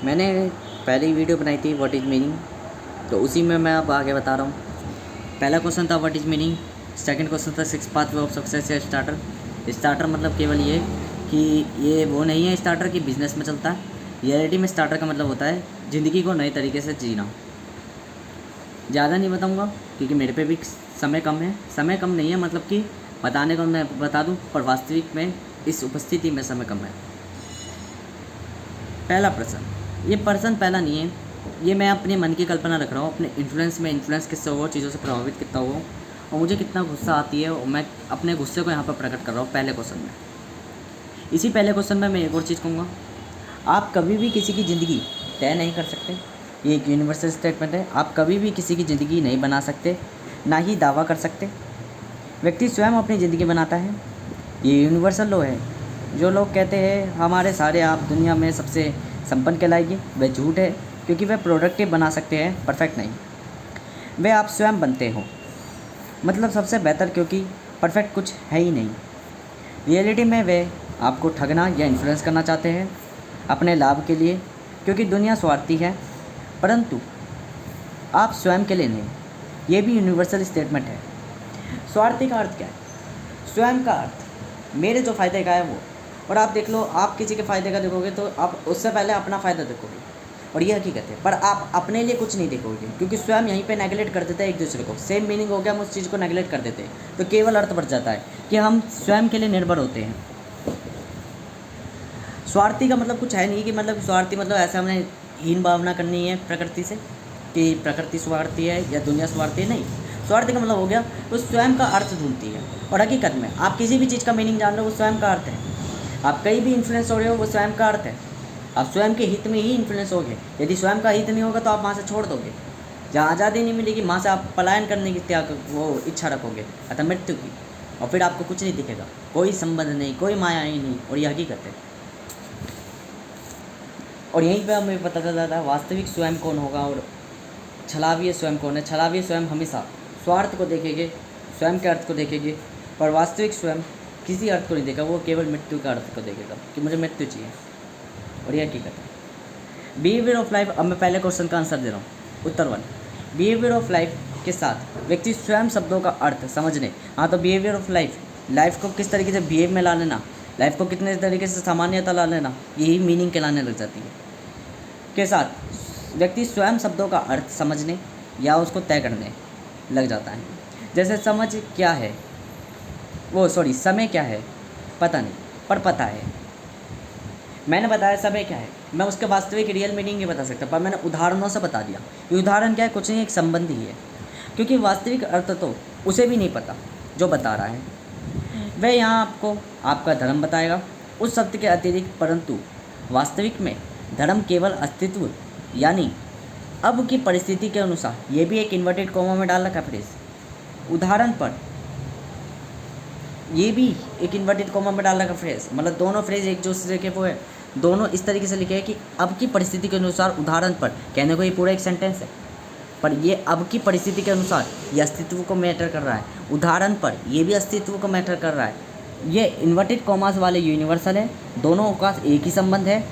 मैंने पहले ही वीडियो बनाई थी व्हाट इज़ मीनिंग, तो उसी में मैं अब आगे बता रहा हूँ। पहला क्वेश्चन था what is meaning, second question था सिक्स पाथवे ऑफ सक्सेस या स्टार्टर। स्टार्टर मतलब केवल ये कि ये वो नहीं है स्टार्टर कि बिजनेस में चलता है। रियलिटी में स्टार्टर का मतलब होता है ज़िंदगी को नए तरीके से जीना। ज़्यादा नहीं बताऊँगा क्योंकि मेरे पे भी समय कम है। समय कम नहीं है मतलब कि बताने को मैं बता दूँ, पर वास्तविक में इस उपस्थिति में समय कम है। पहला प्रश्न, ये प्रश्न पहला नहीं है, ये मैं अपने मन की कल्पना रख रहा हूँ। अपने इन्फ्लुएंस में इन्फ्लुएंस किससे हो, चीज़ों से प्रभावित कितना हो और मुझे कितना गुस्सा आती है, और मैं अपने गुस्से को यहाँ पर प्रकट कर रहा हूँ पहले क्वेश्चन में। इसी पहले क्वेश्चन में मैं एक और चीज़ कहूँगा, आप कभी भी किसी की ज़िंदगी तय नहीं कर सकते। ये एक यूनिवर्सल स्टेटमेंट है। आप कभी भी किसी की ज़िंदगी नहीं बना सकते, ना ही दावा कर सकते। व्यक्ति स्वयं अपनी ज़िंदगी बनाता है। ये यूनिवर्सल लॉ है। जो लोग कहते हैं हमारे सारे आप दुनिया में सबसे संपन्न कहलाएगी, वह झूठ है, क्योंकि वह प्रोडक्टिव बना सकते हैं, परफेक्ट नहीं। वे आप स्वयं बनते हो, मतलब सबसे बेहतर, क्योंकि परफेक्ट कुछ है ही नहीं। रियलिटी में वे आपको ठगना या इन्फ्लुएंस करना चाहते हैं अपने लाभ के लिए, क्योंकि दुनिया स्वार्थी है, परंतु आप स्वयं के लिए नहीं। ये भी यूनिवर्सल स्टेटमेंट है। स्वार्थी का अर्थ क्या है? स्वयं का अर्थ मेरे जो फ़ायदे का है वो। और आप देख लो, आप किसी के फ़ायदे का देखोगे तो आप उससे पहले अपना फ़ायदा देखोगे, और ये हकीकत है। पर आप अपने लिए कुछ नहीं देखोगे, क्योंकि स्वयं यहीं पे नेगलेक्ट कर देते हैं एक दूसरे को। सेम मीनिंग हो गया, हम उस चीज़ को नेगलेक्ट कर देते हैं, तो केवल अर्थ बढ़ जाता है कि हम स्वयं के लिए निर्भर होते हैं। स्वार्थी का मतलब कुछ है नहीं कि मतलब स्वार्थी मतलब ऐसा हमें हीन भावना करनी है प्रकृति से कि प्रकृति स्वार्थी है या दुनिया स्वार्थी है, नहीं। स्वार्थी का मतलब हो गया वो स्वयं का अर्थ ढूंढती है। और हकीकत में आप किसी भी चीज़ का मीनिंग जान रहे हो, वो स्वयं का अर्थ है। आप कहीं भी इन्फ्लुएंस हो रहे हो, वो स्वयं का अर्थ है। आप स्वयं के हित में ही इन्फ्लुएंस होगे। यदि स्वयं का हित नहीं होगा तो आप वहाँ से छोड़ दोगे। जहाँ आज़ादी नहीं मिलेगी वहाँ से आप पलायन करने की त्याग वो इच्छा रखोगे, अतः मृत्यु की। और फिर आपको कुछ नहीं दिखेगा, कोई संबंध नहीं, कोई माया ही नहीं। और ये हकीकत है। और यहीं पे हमें पता चल जाता है वास्तविक स्वयं कौन होगा और छलावी स्वयं कौन है। छलावी स्वयं हमेशा स्वार्थ को देखेंगे, स्वयं के अर्थ को देखेंगे, पर वास्तविक स्वयं किसी अर्थ को नहीं देगा, वो केवल मृत्यु का अर्थ को देखेगा कि मुझे मृत्यु चाहिए। और यह हकीकत है। बिहेवियर ऑफ लाइफ, अब मैं पहले क्वेश्चन का आंसर दे रहा हूँ। उत्तर 1, बिहेवियर ऑफ लाइफ के साथ व्यक्ति स्वयं शब्दों का अर्थ समझने। हाँ, तो बिहेवियर ऑफ लाइफ, लाइफ को किस तरीके से बिहेव में ला लेना, लाइफ को कितने तरीके से सामान्यता ला लेना, यही मीनिंग कहलाने लग जाती है। के साथ व्यक्ति स्वयं शब्दों का अर्थ समझने या उसको तय करने लग जाता है। जैसे समझ क्या है, समय क्या है पता नहीं, पर पता है। मैंने बताया समय क्या है, मैं उसके वास्तविक रियल मीनिंग नहीं बता सकता, पर मैंने उदाहरणों से बता दिया। ये उदाहरण क्या है, कुछ नहीं, एक संबंध ही है, क्योंकि वास्तविक अर्थ तो उसे भी नहीं पता जो बता रहा है। वह यहाँ आपको आपका धर्म बताएगा उस शब्द के अतिरिक्त, परंतु वास्तविक में धर्म केवल अस्तित्व यानी अब की परिस्थिति के अनुसार। ये भी एक इन्वर्टेड कॉमा में डाल रखा फ्रेज। उदाहरण पर ये भी एक इन्वर्टेड कॉमा में डाल रखा फ्रेज, मतलब दोनों फ्रेज एक दूसरे के वो है, दोनों इस तरीके से लिखे हैं कि अब की परिस्थिति के अनुसार। उदाहरण पर कहने को ये पूरा एक सेंटेंस है, पर ये अब की परिस्थिति के अनुसार ये अस्तित्व को मैटर कर रहा है। उदाहरण पर ये भी अस्तित्व को मैटर कर रहा है। ये इन्वर्टेड कॉमास वाले यूनिवर्सल है, दोनों का एक ही संबंध है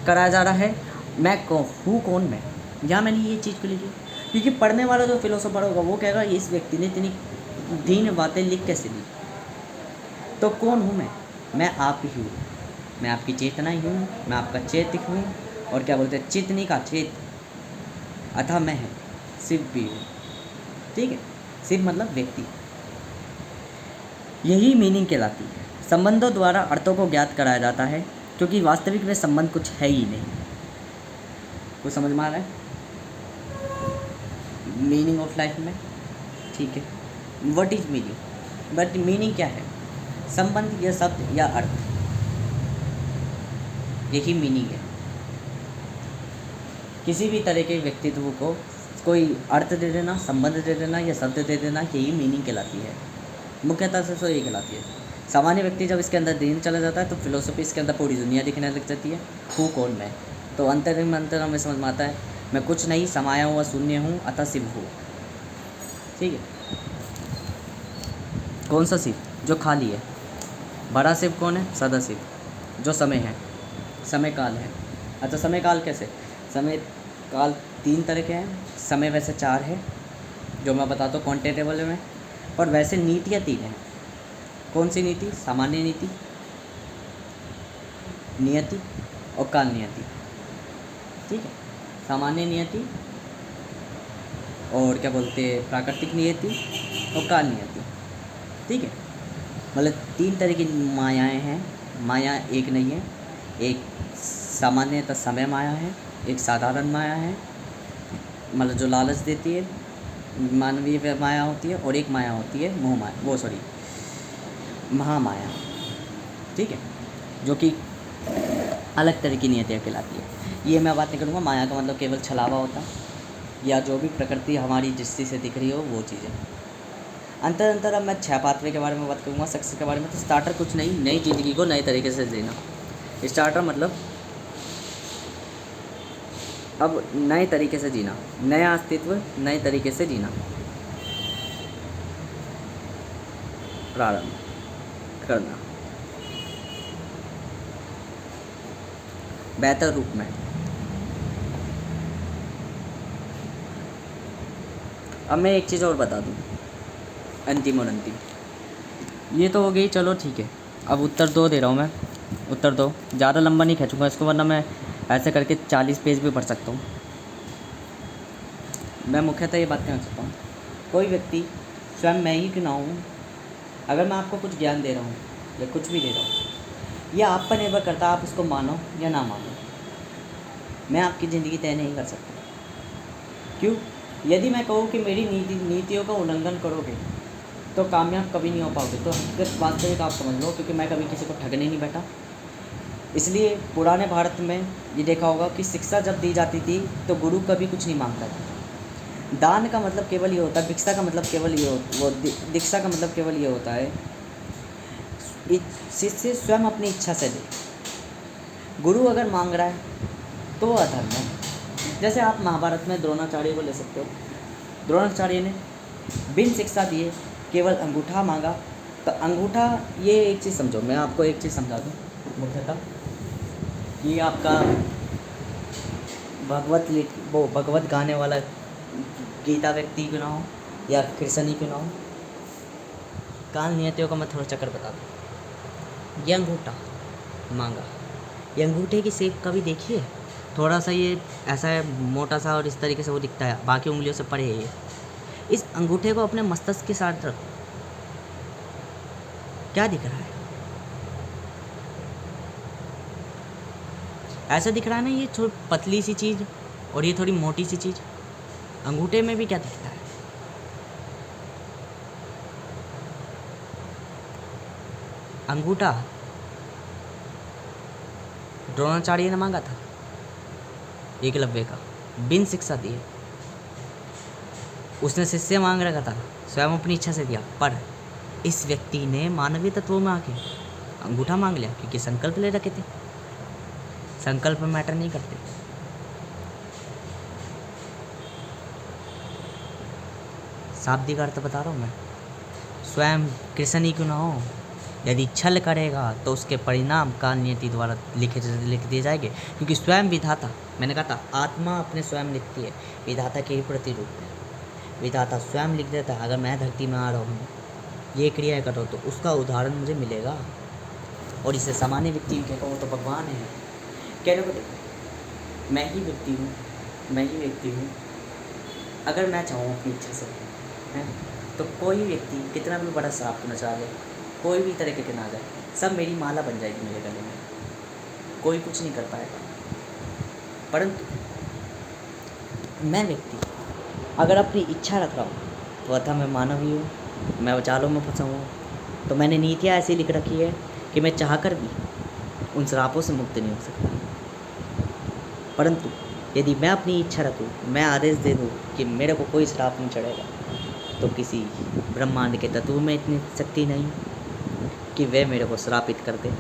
कराया जा रहा है। मैं हूँ कौन मैं, यहाँ मैंने ये चीज़ को लिखी, क्योंकि पढ़ने वाला जो फिलोसोफर होगा वो कहेगा इस व्यक्ति ने इतनी दीन बातें लिख कैसे दी। तो कौन हूँ मैं आप ही हूँ, मैं आपकी चेतना ही हूँ, मैं आपका चेत हूँ। और क्या बोलते हैं, चेतनी का चेत, अतः मैं है, शिव भी हूँ। ठीक है, शिव मतलब व्यक्ति। यही मीनिंग कहलाती है। संबंधों द्वारा अर्थों को ज्ञात कराया जाता है, क्योंकि वास्तविक में संबंध कुछ है ही नहीं। कुछ समझ में आ रहा है मीनिंग ऑफ लाइफ में? ठीक है, what is meaning, but meaning क्या है? संबंध या शब्द या अर्थ, यही मीनिंग है। किसी भी तरह के व्यक्तित्व को कोई अर्थ दे देना, संबंध दे देना या शब्द दे देना, यही मीनिंग कहलाती है। मुख्यतः से तो यही कहलाती है। सामान्य व्यक्ति जब इसके अंदर दिन चला जाता है तो फिलोसफी इसके अंदर पूरी दुनिया दिखने लग जाती है। हूँ कौन मैं, तो अंतर में समझ में आता है मैं कुछ नहीं, समाया हुआ शून्य हूँ, अतः शिव हूँ। ठीक है, कौन सा शिव? जो खाली है। बड़ा शिव कौन है? सदा शिव, जो समय है, समय काल है। अच्छा, समय काल कैसे? समय काल 3 तरह के हैं। समय वैसे 4 है, जो मैं बताता हूँ क्वांटिटेबल में, पर वैसे नीतियाँ 3 हैं। कौन सी नीति? सामान्य नीति, नियति और काल नियति। ठीक है, सामान्य नियति और क्या बोलते हैं, प्राकृतिक नियति और काल नियति। ठीक है, मतलब 3 तरह की मायाएँ हैं। माया एक नहीं है, एक सामान्यतः समय माया है, एक साधारण माया है, मतलब जो लालच देती है, मानवीय माया होती है, और एक माया होती है मोह माया, वो सॉरी महामाया। ठीक है, जो कि अलग तरह की नियतियाँ कहलाती है। ये मैं बात नहीं करूँगा। माया का मतलब केवल छलावा होता है, या जो भी प्रकृति हमारी दृष्टि से दिख रही हो वो चीज़ें। अंतर अब मैं 6 पाथवे के बारे में बात करूँगा, सक्सेस के बारे में। तो स्टार्टर कुछ नहीं, नई ज़िंदगी को नए तरीके से जीना। स्टार्टर मतलब अब नए तरीके से जीना, नया अस्तित्व नए तरीके से जीना, प्रारंभ करना बेहतर रूप में। अब मैं एक चीज़ और बता दूँ, अंतिम और अंतिम। ये तो हो गई, चलो ठीक है। अब उत्तर 2 दे रहा हूँ मैं। उत्तर 2 ज़्यादा लंबा नहीं खींचूँगा इसको, वरना मैं ऐसे करके 40 पेज भी पढ़ सकता हूँ। मैं मुख्यतः ये बात कहना चाहता हूँ, कोई व्यक्ति, स्वयं मैं ही क्यों ना हूँ, अगर मैं आपको कुछ ज्ञान दे रहा हूँ या कुछ भी दे रहा हूँ, यह आप पर निर्भर करता है, आप उसको मानो या ना मानो। मैं आपकी ज़िंदगी तय नहीं कर सकता। क्यों? यदि मैं कहूँ कि मेरी नीतियों का उल्लंघन करोगे तो कामयाब कभी नहीं हो पाओगे। तो हकीकत वास्तविक आप समझ लो, क्योंकि मैं कभी किसी को ठगने नहीं बैठा। इसलिए पुराने भारत में ये देखा होगा कि शिक्षा जब दी जाती थी तो गुरु कभी कुछ नहीं मांगता था। दान का मतलब केवल ये होता है, भिक्षा का मतलब केवल ये दीक्षा का मतलब केवल ये होता है, शिष्य स्वयं अपनी इच्छा से दे। गुरु अगर मांग रहा है तो वो अधर्म है। जैसे आप महाभारत में द्रोणाचार्य को ले सकते हो। द्रोणाचार्य ने बिन शिक्षा दिए केवल अंगूठा मांगा। तो अंगूठा, ये एक चीज़ समझो, मैं आपको एक चीज़ समझा दूँ मुख्यतः। ये आपका भगवत गाने वाला गीता व्यक्ति क्यों ना हो या कृष्ण ही क्यों ना हो, काल नियतियों का मैं थोड़ा चक्कर बता दूँ। ये अंगूठा मांगा, ये अंगूठे की शेप कभी देखी है? थोड़ा सा ये ऐसा है, मोटा सा, और इस तरीके से वो दिखता है, बाकी उंगलियों से परे है ये। इस अंगूठे को अपने मस्तिष्क के साथ रखो, क्या दिख रहा है? ऐसा दिख रहा है ना, ये थोड़ी पतली सी चीज़ और ये थोड़ी मोटी सी चीज़। अंगूठे में भी क्या दिखता है? अंगूठा द्रोणाचार्य ने मांगा था एकलव्य का, बिन शिक्षा दिए। उसने शिष्य मांग रखा था, स्वयं अपनी इच्छा से दिया। पर इस व्यक्ति ने मानवीय तत्वों में आके अंगूठा मांग लिया, क्योंकि संकल्प ले रखे थे। संकल्प मैटर नहीं करते। शाब्दिक अर्थ बता रहा हूँ मैं। स्वयं कृष्ण ही क्यों ना हो, यदि छल करेगा तो उसके परिणाम काल नियति द्वारा लिख दिए जाएंगे। क्योंकि स्वयं विधाता, मैंने कहा था आत्मा अपने स्वयं लिखती है, विधाता के ही प्रतिरूप है। विधाता स्वयं लिख देता है, अगर मैं धरती में आ रहा हूँ, ये क्रिया करो, तो उसका उदाहरण मुझे मिलेगा। और इसे सामान्य व्यक्ति कहता हूँ तो भगवान है। कहने को देखो, मैं ही व्यक्ति हूँ, मैं ही व्यक्ति हूँ। अगर मैं चाहूँ अपनी इच्छा से है, तो कोई व्यक्ति कितना भी बड़ा श्राप नचा ले, कोई भी तरीके के ना जाए, सब मेरी माला बन जाएगी मेरे गले में, कोई कुछ नहीं कर पाएगा। परंतु मैं व्यक्ति अगर अपनी इच्छा रख रहा हूँ तो अतः मैं मानव ही हूँ, मैं चालों में फंसा हूँ। तो मैंने नीतियाँ ऐसी लिख रखी है कि मैं चाह कर भी उन श्रापों से मुक्त नहीं हो सकता। परंतु यदि मैं अपनी इच्छा रखूँ, मैं आदेश दे दूँ कि मेरे को कोई श्राप नहीं चढ़ेगा, तो किसी ब्रह्मांड के तत्व में इतनी शक्ति नहीं कि वे मेरे को श्रापित कर दे।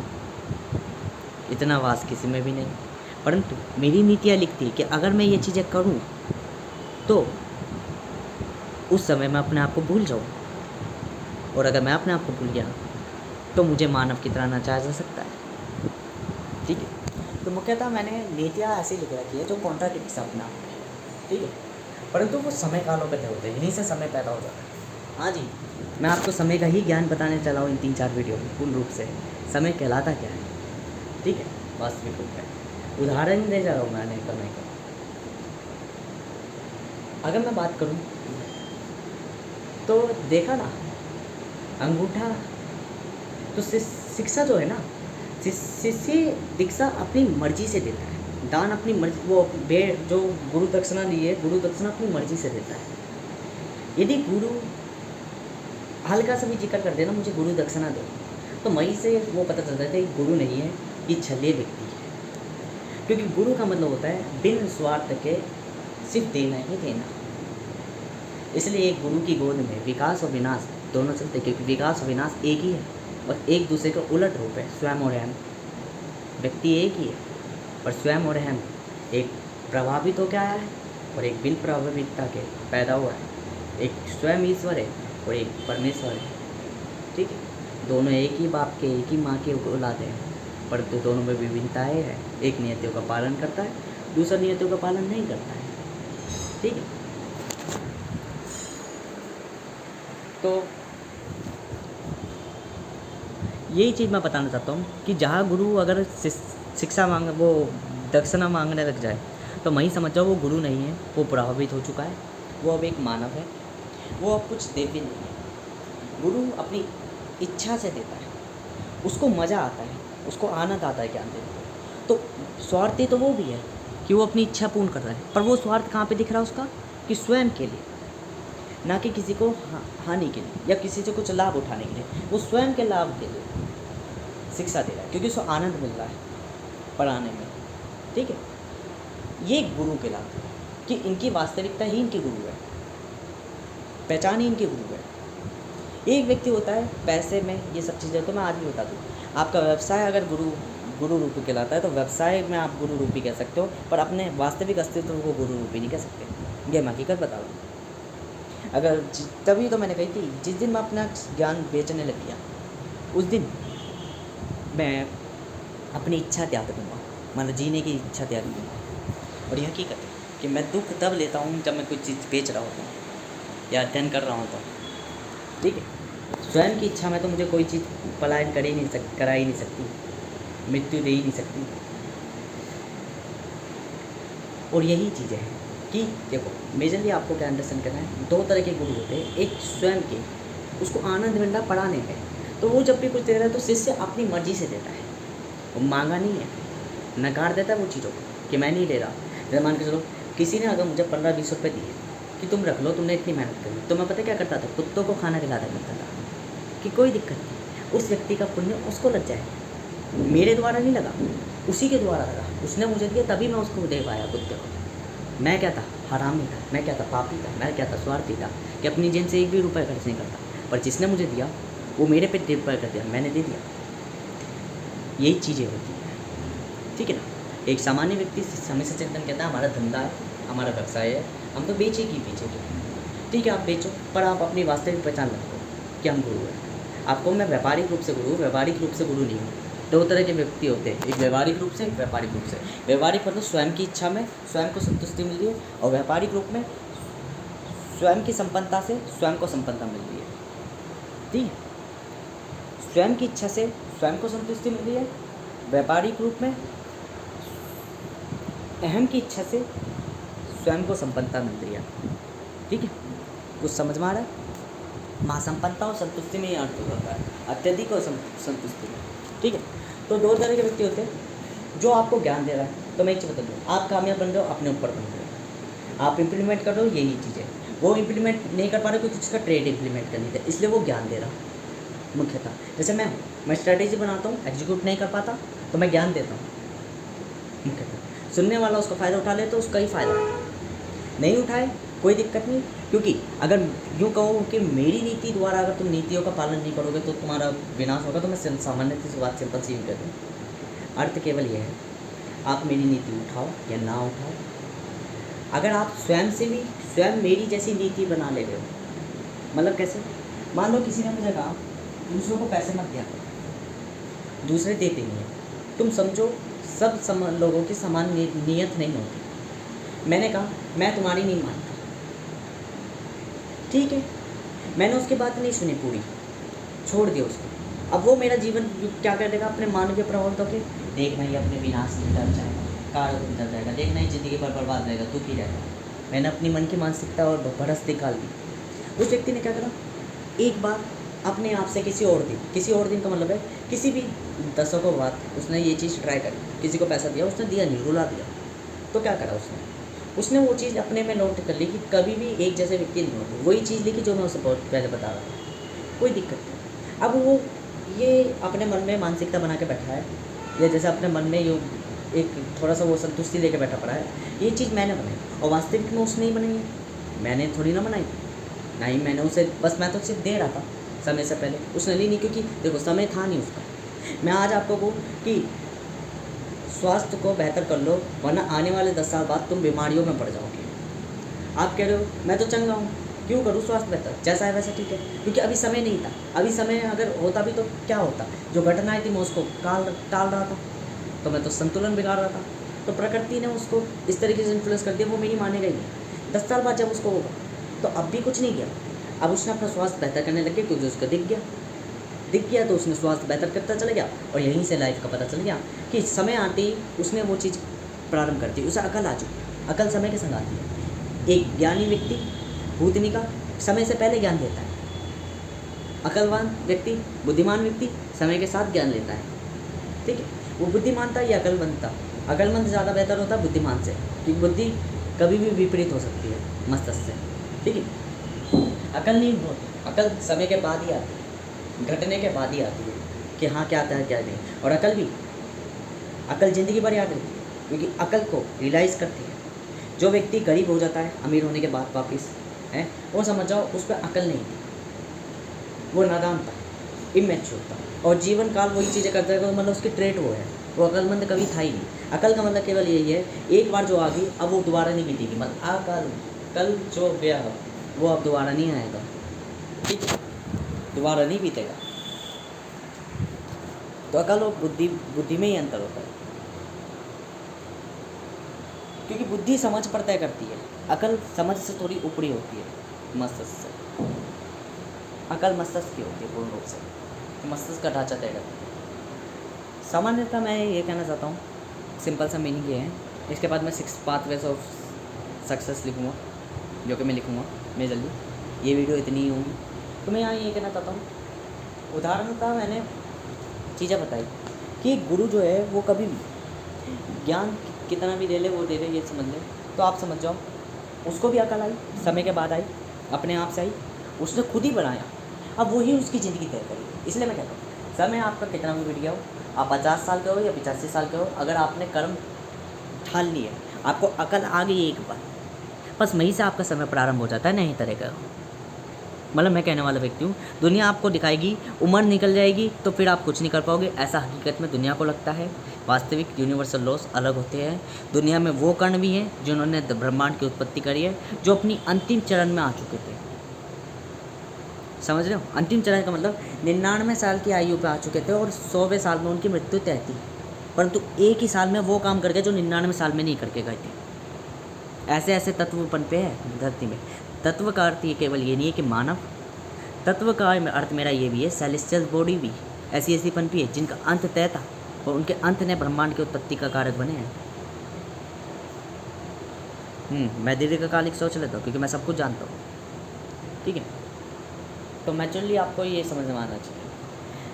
इतना वास किसी में भी नहीं। परंतु मेरी नीतियाँ लिखती है कि अगर मैं ये चीज़ें करूँ तो उस समय मैं अपने आप को भूल जाऊँ, और अगर मैं अपने आप को भूल गया तो मुझे मानव की तरह नचाया जा सकता है। ठीक है, तो मुख्यतः मैंने नीतियाँ ऐसी लिख रखी है जो कॉन्ट्राडिक्ट अपना, ठीक है, परंतु वो समय कालों पे होते हैं, यहीं से समय पैदा हो जाता है। हाँ जी, मैं आपको समय का ही ज्ञान बताने चला हूँ इन 3-4 वीडियो में पूर्ण रूप से। समय कहलाता क्या है, ठीक है, वास्तविक रूप में उदाहरण दे जा रहा हूँ मैंने समय का। अगर मैं बात करूँ तो देखा ना, अंगूठा तो शिक्षा जो है ना, शिष्य दीक्षा अपनी मर्जी से देता है, दान अपनी मर्जी, वो जो गुरु दक्षिणा लिए, गुरु दक्षिणा अपनी मर्जी से देता है। यदि गुरु हल्का सा भी जिक्र कर देना मुझे गुरु दक्षिणा दो, तो वहीं से वो पता चलता है कि गुरु नहीं है, ये छलिए व्यक्ति है। क्योंकि गुरु का मतलब होता है बिन स्वार्थ के सिर्फ देना ही देना। इसलिए एक गुरु की गोद में विकास और विनाश दोनों चलते, क्योंकि विकास और विनाश एक ही है और एक दूसरे का उलट रूप है। स्वयं और अहम, व्यक्ति एक ही है पर स्वयं और अहम एक प्रभावित होकर आया है और एक बिन प्रभावितता के पैदा हुआ है। एक स्वयं ईश्वर है और एक परमेश्वर है, ठीक है। दोनों एक ही बाप के, एक ही माँ के औलाद हैं, परंतु दोनों में विभिन्नताएँ हैं। एक नियतियों का पालन करता है, दूसरा नियतियों का पालन नहीं करता है, ठीक है। तो यही चीज़ मैं बताना चाहता हूँ कि जहाँ गुरु अगर शिक्षा मांग, वो दक्षिणा मांगने लग जाए, तो वहीं समझ जाओ वो गुरु नहीं है, वो प्रभावित हो चुका है, वो अब एक मानव है, वो अब कुछ दे भी नहीं है। गुरु अपनी इच्छा से देता है, उसको मज़ा आता है, उसको आनंद आता है ज्ञान देने में। तो स्वार्थी तो वो भी है कि वो अपनी इच्छा पूर्ण कर रहा है, पर वो स्वार्थ कहाँ पे दिख रहा है उसका, कि स्वयं के लिए, ना कि किसी को हानि के लिए या किसी से कुछ लाभ उठाने के लिए। वो स्वयं के लाभ के लिए शिक्षा दे रहा है, क्योंकि उसको आनंद मिल रहा है पढ़ाने में, ठीक है। ये गुरु के लाभ कि इनकी वास्तविकता ही इनकी गुरु है, पहचान ही इनकी गुरु है। एक व्यक्ति होता है पैसे में, ये सब चीज़ें तो मैं आज भी बता दूँ। आपका व्यवसाय अगर गुरु रूपी कहलाता है, तो व्यवसाय में आप गुरु रूपी कह सकते हो, पर अपने वास्तविक अस्तित्व को गुरु रूपी नहीं कह सकते। ये मैं हकीकत बता रहा हूँ। अगर तभी तो मैंने कही थी, जिस दिन मैं अपना ज्ञान बेचने लग गया, उस दिन मैं अपनी इच्छा त्याग दूँगा, मतलब जीने की इच्छा त्याग दूँगा। और ये हकीकत है कि मैं दुख तब लेता हूँ जब मैं कोई चीज़ बेच रहा होता हूँ या अध्ययन कर रहा हूँ, तो ठीक है। स्वयं की इच्छा में तो मुझे कोई चीज़ पलायन करा ही नहीं सकती, मृत्यु दे ही नहीं सकती। और यही चीज़ें हैं कि देखो, मेजरली आपको क्या अंडरस्टैंड करना है, 2 तरह के गुरु होते हैं। एक स्वयं के, उसको आनंद मिल रहा पढ़ाने में, तो वो जब भी कुछ दे रहा है तो शिष्य अपनी मर्जी से देता है, वो मांगा नहीं है, नकार देता है वो चीज़ों को कि मैं नहीं ले रहा। जैसे मान के चलो, किसी ने अगर मुझे 15-20 रुपये दिए कि तुम रख लो, तुमने इतनी मेहनत करी, तो मैं पता क्या करता था, कुत्तों को खाना खिलाता करता था कि कोई दिक्कत नहीं, उस व्यक्ति का पुण्य उसको लग जाए, मेरे द्वारा नहीं लगा, उसी के द्वारा लगा। उसने मुझे दिया तभी मैं उसको दे पाया कुत्ते को। मैं क्या था, हरामी था, मैं क्या था, पापी था, मैं क्या था, स्वार्थी था कि अपनी जेब से 1 भी रुपये खर्च नहीं करता। पर जिसने मुझे दिया वो मेरे पे डिपेंड कर दिया, मैंने दे दिया। यही चीज़ें होती हैं, ठीक है ना। एक सामान्य व्यक्ति हमेशा चिंतन कहता है हमारा धंधा है, हमारा व्यवसाय है, हम तो बेचेंगे, ठीक है, आप बेचो, पर आप अपनी वास्तविक पहचान रखो कि हम गुरु हैं। आपको मैं व्यापारिक रूप से गुरु, व्यवहारिक रूप से गुरु नहीं हूँ। 2 तरह के व्यक्ति होते हैं, एक व्यवहारिक रूप से, एक व्यापारिक रूप से। व्यवहारिक मतलब स्वयं की इच्छा में स्वयं को संतुष्टि मिल रही है, और व्यापारिक रूप में स्वयं की संपन्नता से स्वयं को संपन्नता मिल रही है, ठीक है। स्वयं की इच्छा से स्वयं को संतुष्टि मिल रही है, व्यापारिक रूप में अहम की इच्छा से स्वयं को संपन्नता मिल रही है, ठीक है। कुछ समझ में आ रहा है? महासंपन्नता और संतुष्टि में ये अर्थ होता है, अत्यधिक और संतुष्टि में, ठीक है। तो 2 तरह के व्यक्ति होते हैं। जो आपको ज्ञान दे रहा है, तो मैं एक चीज़ बता दूँ, आप कामयाब बन रहे हो, अपने ऊपर बन रहे हो, आप इम्प्लीमेंट कर रहे हो, यही चीज़ें। वो इम्प्लीमेंट नहीं कर पा रहे क्योंकि उसका ट्रेड इम्प्लीमेंट करनी था, इसलिए वो ज्ञान दे रहा मुख्यतः। जैसे मैं स्ट्रैटेजी बनाता हूँ, एग्जीक्यूट नहीं कर पाता, तो मैं ज्ञान देता हूँ मुख्यतः। सुनने वाला उसका फ़ायदा उठा ले तो उसका ही फ़ायदा है, नहीं उठाए कोई दिक्कत नहीं। क्योंकि अगर यूँ कहो कि मेरी नीति द्वारा अगर तुम नीतियों का पालन नहीं करोगे तो तुम्हारा विनाश होगा, तो मैं सामान्य सी बात सिंपल सी कर दूँ, अर्थ केवल यह है, आप मेरी नीति उठाओ या ना उठाओ। अगर आप स्वयं मेरी जैसी नीति बना ले रहे हो, मतलब कैसे, मान लो किसी ने मुझे कहा दूसरों को पैसे मत दिया करो, दूसरे देते नहीं हैं, तुम समझो सब लोगों की समान नीयत नहीं होती। मैंने कहा मैं तुम्हारी नहीं मानता, ठीक है, मैंने उसकी बात नहीं सुनी पूरी, छोड़ दिया उसको। अब वो मेरा जीवन क्या कर देगा, अपने मानवीय प्रभावित होकर देखना ही अपने विनाश की तरफ जाएगा, कार उतर जाएगा, देखना ही ज़िंदगी भर बर्बाद रहेगा, दुखी रहेगा। मैंने अपनी मन की मानसिकता और भड़स निकाल दी। उस व्यक्ति ने क्या करा, एक बार अपने आप से किसी और दिन का मतलब है किसी भी दशकों बाद उसने ये चीज़ ट्राई करी, किसी को पैसा दिया, उसने दिया नहीं, रुला दिया। तो क्या करा उसने वो चीज़ अपने में नोट कर ली कि कभी भी एक जैसे व्यक्ति नहीं होते। वही चीज़ लिखी जो मैं उसे बहुत पहले बता रहा था, कोई दिक्कत नहीं। अब वो ये अपने मन में मानसिकता बना के बैठा है, या जैसे अपने मन में ये एक थोड़ा सा वो संतुष्टि लेके बैठा पड़ा है, ये चीज़ मैंने बनाई और वास्तविक में उसने ही बनाई है, मैंने थोड़ी ना बनाई। ना ही मैंने उसे, बस मैं तो सिर्फ दे रहा था समय से पहले, उसने ली नहीं, क्योंकि देखो समय था नहीं उसका। मैं आज आपको कहूँ कि स्वास्थ्य को बेहतर कर लो, वरना आने वाले 10 साल बाद तुम बीमारियों में पड़ जाओगे। आप कह रहे हो मैं तो चंगा हूँ, क्यों करूँ स्वास्थ्य बेहतर, जैसा है वैसा ठीक है, क्योंकि अभी समय नहीं था। अभी समय अगर होता भी तो क्या होता, जो घटनाएं थी मैं उसको टाल रहा था, तो मैं तो संतुलन बिगाड़ रहा था। तो प्रकृति ने उसको इस तरीके से इन्फ्लुएंस कर दिया, वो मेरी मानेगा ही नहीं। 10 साल बाद जब उसको होगा तो अब भी कुछ नहीं किया, अब उसने अपना स्वास्थ्य बेहतर करने लगे, क्योंकि उसको दिख गया तो उसने स्वास्थ्य बेहतर करता चला गया। और यहीं से लाइफ का पता चल गया कि समय आते ही उसने वो चीज़ प्रारंभ कर दी, उसे अकल आ चुकी। अकल समय के संग आती है। एक ज्ञानी व्यक्ति बुद्धि का समय से पहले ज्ञान देता है, अकलवान व्यक्ति, बुद्धिमान व्यक्ति समय के साथ ज्ञान लेता है, ठीक है। वो बुद्धिमानता या अकलमंदता, अकलमंद ज़्यादा बेहतर होता है बुद्धिमान से, क्योंकि बुद्धि कभी भी विपरीत हो सकती है मस्तिष्क से, ठीक है। अकल नहीं होती, अकल समय के बाद ही आती है, घटने के बाद ही आती है कि हाँ क्या आता है क्या नहीं। और अकल ज़िंदगी भर याद रहती है, क्योंकि अकल को रियलाइज़ करती है। जो व्यक्ति गरीब हो जाता है अमीर होने के बाद वापस है, वो समझ जाओ उस पर अकल नहीं थी, वो नादान था, इमेच्योर था, और जीवन काल वही चीज़ें करता है, तो मतलब उसकी ट्रेट वो है, वो अकलमंद कभी था ही नहीं। अकल का मतलब केवल यही है, एक बार जो आ गई अब वो दोबारा नहीं बीतेगी, मतलब अकल कल जो गया वो अब दोबारा नहीं आएगा, ठीक है, दोबारा नहीं बीतेगा। तो अकल और बुद्धि में ही अंतर होता है, क्योंकि बुद्धि समझ पर तय करती है, अकल समझ से थोड़ी ऊपरी होती है, मस्तिष्क से। अकल मस्तिष्क की होती है पूर्ण रूप से, मस्तिष्क का ढांचा तय करता है। सामान्यतः मैं ये कहना चाहता हूँ, सिंपल सा मीनिंग ये है। इसके बाद मैं 6 पाथवेज ऑफ सक्सेस लिखूँगा, जो कि मैं लिखूँगा मैं जल्दी, ये वीडियो इतनी ही होगी। तो मैं यहाँ ये कहना चाहता हूँ, उदाहरणतः मैंने चीज़ें बताई कि गुरु जो है वो कभी भी ज्ञान कितना भी दे ले, वो दे ले, ये समझ ले, तो आप समझ जाओ उसको भी अकल आई, समय के बाद आई, अपने आप से आई, उसने खुद ही बनाया, अब वही उसकी ज़िंदगी तय करी। इसलिए मैं कहता हूँ समय आपका कितना भी बीत गया हो, आप 50 साल के हो या 85 साल के हो, अगर आपने कर्म ठान लिए, आपको अकल आ गई एक बार, बस वहीं से आपका समय प्रारंभ हो जाता है नई तरह का। मतलब मैं कहने वाला व्यक्ति हूँ, दुनिया आपको दिखाएगी, उम्र निकल जाएगी तो फिर आप कुछ नहीं कर पाओगे, ऐसा हकीकत में दुनिया को लगता है। वास्तविक यूनिवर्सल लॉस अलग होते हैं। दुनिया में वो कर्ण भी हैं जिन्होंने ब्रह्मांड की उत्पत्ति करी है, जो अपनी अंतिम चरण में आ चुके थे। समझ रहे हो, अंतिम चरण का मतलब 99 साल की आयु पे आ चुके थे और 100वें साल में उनकी मृत्यु तय थी, परंतु एक ही साल में वो काम कर गए जो 99 साल में नहीं करके गए थे। ऐसे ऐसे तत्व पनपे हैं धरती में। तत्व का अर्थ ये केवल ये नहीं है कि मानव, तत्व का अर्थ मेरा ये भी है सेलेस्टियल बॉडी भी ऐसी ऐसी पनपी है जिनका अंत तय था और उनके अंत ने ब्रह्मांड की उत्पत्ति का कारक बने हैं। मैं दीर्घकालिक सोच लेता हूँ क्योंकि मैं सब कुछ जानता हूँ, ठीक है। तो नेचुरली आपको ये समझ में आना चाहिए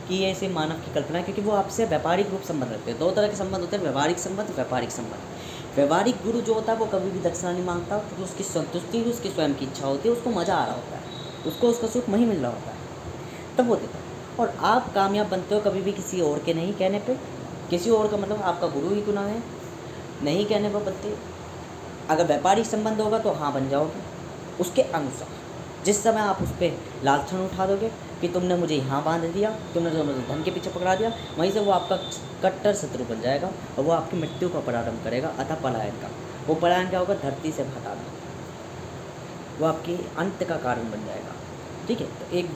कि ये ऐसे मानव की कल्पना है, क्योंकि वो आपसे व्यापारिक रूप संबंध रखते हैं। 2 तरह के संबंध होते हैं, व्यवहारिक संबंध, व्यापारिक संबंध। व्यवहारिक गुरु जो होता है वो कभी भी दक्षिणा नहीं मांगता, क्योंकि उसकी संतुष्टि उसकी स्वयं की इच्छा होती है, उसको मज़ा आ रहा होता है, उसको उसका सुख वहीं मिल रहा होता है, तब वो देता है। और आप कामयाब बनते हो कभी भी किसी और के नहीं कहने पे, किसी और का मतलब आपका गुरु ही क्यों ना है, नहीं कहने पर बनते। अगर व्यापारिक संबंध होगा तो हाँ बन जाओगे उसके अनुसार। जिस समय आप उस पर लालछन उठा दोगे कि तुमने मुझे यहाँ बांध दिया, तुमने जो मुझे धन के पीछे पकड़ा दिया, वहीं से वो आपका कट्टर शत्रु बन जाएगा और वो आपकी मृत्यु का प्रारंभ करेगा, अतः पलायन का। वो पलायन क्या होगा, धरती से हटाना, वो आपके अंत का कारण बन जाएगा, ठीक है। तो एक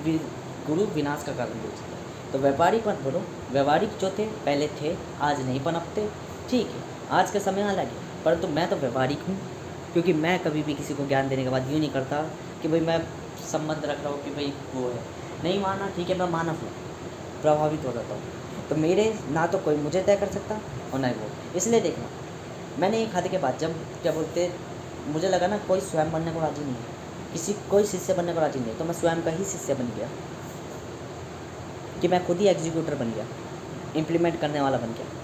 गुरु विनाश का कारण बोल सकता है। तो व्यापारिक मत बोलो, व्यवहारिक जो थे पहले थे, आज नहीं पनपते, ठीक है, आज का समय अलग है, परंतु मैं तो व्यवहारिक हूँ, क्योंकि मैं कभी भी किसी को ज्ञान देने के बाद यूँ नहीं करता कि भाई मैं संबंध रख रहा हूँ कि भाई वो है। नहीं माना, ठीक है, मैं मानव हूँ, प्रभावित हो जाता हूँ। तो मेरे ना तो कोई मुझे तय कर सकता और ना ही वो। इसलिए देखना, मैंने ये खाते के बाद जब क्या बोलते, मुझे लगा ना कोई स्वयं बनने को राज़ी नहीं है, कोई शिष्य बनने को राज़ी नहीं है, तो मैं स्वयं का ही शिष्य बन गया, कि मैं खुद ही एग्जीक्यूटर बन गया, इम्प्लीमेंट करने वाला बन गया।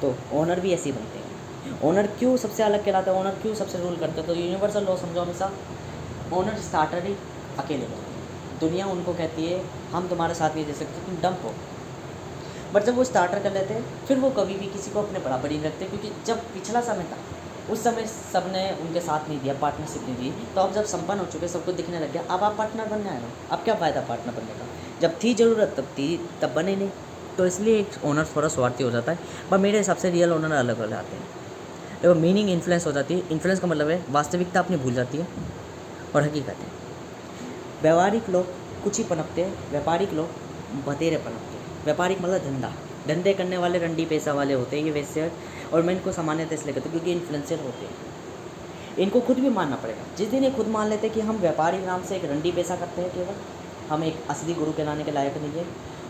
तो ओनर भी ऐसे ही बनते हैं। ओनर क्यों सबसे अलग कहलाता है, ओनर क्यों सबसे रूल करते हैं? तो यूनिवर्सल लॉ समझो हमेशा, ओनर स्टार्टर ही अकेले बनते हैं। दुनिया उनको कहती है हम तुम्हारे साथ नहीं दे सकते, तुम डंप हो। बट जब वो स्टार्टर कर लेते हैं, फिर वो कभी भी किसी को अपने बराबर ही रखते, क्योंकि जब पिछला समय था उस समय सब ने उनके साथ नहीं दिया, पार्टनरशिप नहीं दी। तो अब जब संपन्न हो चुके, सबको दिखने लग गया, अब आप पार्टनर बनने आए हो, अब क्या फ़ायदा पार्टनर बनने का? जब थी ज़रूरत तब बने नहीं। तो इसलिए एक ओनर थोड़ा स्वार्थी हो जाता है। पर मेरे हिसाब से रियल ओनर अलग अलग आते हैं। देखो, मीनिंग इन्फ्लुएंस हो जाती है। इन्फ्लुएंस का मतलब है वास्तविकता अपनी भूल जाती है और हकीकत है। व्यवहारिक लोग कुछ ही पनपते हैं, व्यापारिक लोग बतेरे पनपते हैं। व्यापारिक मतलब धंधे करने वाले रंडी पैसा वाले होते हैं ये वैसे। और मैं इनको सामान्यतः इसलिए कहता हूँ क्योंकि इन्फ्लुएंसर होते हैं। इनको खुद भी मानना पड़ेगा। जिस दिन ये खुद मान लेते हैं कि हम व्यापारी नाम से एक रंडी पैसा करते हैं, केवल हम एक असली गुरु कहलाने के लायक नहीं है,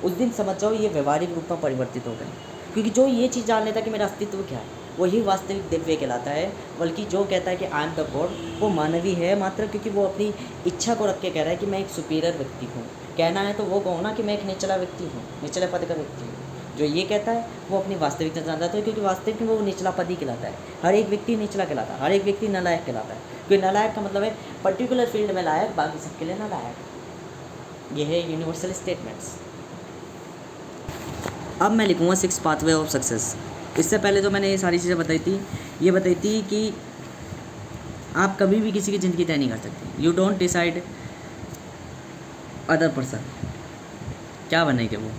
उस दिन समझ जाओ ये व्यवहारिक रूप में परिवर्तित हो गए। क्योंकि जो ये चीज़ जान लेता है कि मेरा अस्तित्व क्या है, वही वास्तविक दिव्य कहलाता है। बल्कि जो कहता है कि आई एम द गॉड, वो मानवी है मात्र, क्योंकि वो अपनी इच्छा को रख के कह रहा है कि मैं एक सुपीरियर व्यक्ति हूँ। कहना है तो वो कहो ना कि मैं एक निचला व्यक्ति हूँ, निचले पद का व्यक्ति हूँ। जो ये कहता है वो अपनी वास्तविकता जान जाता है, क्योंकि वास्तविक में वो निचला पद ही कहलाता है। हर एक व्यक्ति निचला कहलाता है, हर एक व्यक्ति नालायक कहलाता है। क्योंकि नालायक का मतलब है पर्टिकुलर फील्ड में लायक, बाकी सबके लिए नालायक। ये है यूनिवर्सल स्टेटमेंट्स। अब मैं लिखूँगा 6 पाथवे ऑफ सक्सेस। इससे पहले जो मैंने ये सारी चीज़ें बताई थी, ये बताई थी कि आप कभी भी किसी की ज़िंदगी तय नहीं कर सकते। You don't decide other person क्या बनेंगे वो।